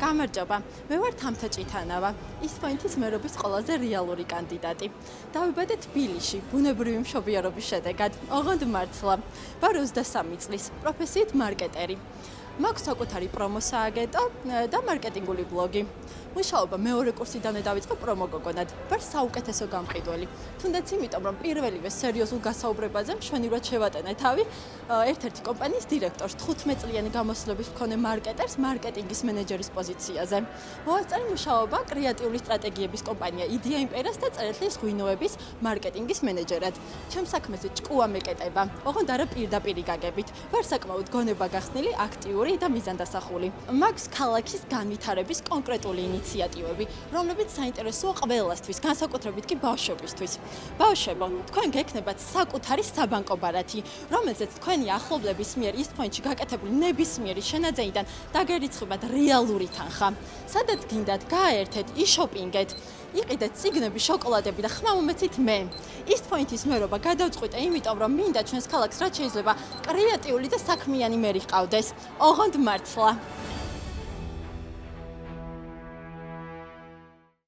გამარჯობა, მე ვარ თამთა ჭითანავა, East-Point-ის მერობის ყველაზე რეალური კანდიდატი. დავიბადე თბილისში, ბუნებრივი მშობიარობის შედეგად. ოღონდ მართლა, ვარ 23 წლის, პროფესიით მარკეტერი. მაქვს საკუთარი პრომო-სააგენტო და მარკეტინგული ბლოგი. მუშაობა მეორე კურსიდანვე დავიწყე პრომო-გოგონად. ვარ საუკეთესო გამყიდველი. თუნდაც იმიტომ, რომ პირველივე სერიოზულ გასაუბრებაზე მშვენივრად შევატენე თავი ერთ-ერთი კომპანიის დირექტორს 15 წლიანი გამოსვლების მქონე მარკეტერს მარკეტინგის მენეჯერის პოზიციაზე. მოვასწარე მუშაობა კრეატიული სტრატეგიების კომპანია Idea Imperas და წერეთლის ღვინოების მარკეტინგის მენეჯერად. ჩემ საქმეზე ჭკუა მეკეტება, ოღონდ არა პირდაპირი გაგებით. ვარ საკმაოდ გონება გახსნილი, აქტიური და მიზანდასახული. მაქვს ქალაქის განვითარების კონკრეტული ინიციატივები, რომლებიც საინტერესოა ყველასთვის, განსაკუთრებით კი ბავშვებისთვის. ბავშვებო, თქვენ გექნებათ საკუთარი საბანკო ბარათი, რომელზეც თქვენი ახლობლების მიერ East-Point-ში გაკეთებული ნებისმიერი შენაძენიდან დაგერიცხებათ რეალური თანხა. სადაც გინდათ, გააერთეთ, იშოპინგეთ, იყიდეთ წიგნები, შოკოლადები და ხმა მომეცით მე. East-Point-ის მერობა გადავწყვიტე, იმიტომ რომ მინდა ჩვენს ქალაქს რაც შეიძლება კრეატიული და საქმიანი მერი ჰყავდეს. ოღონდ მართლა.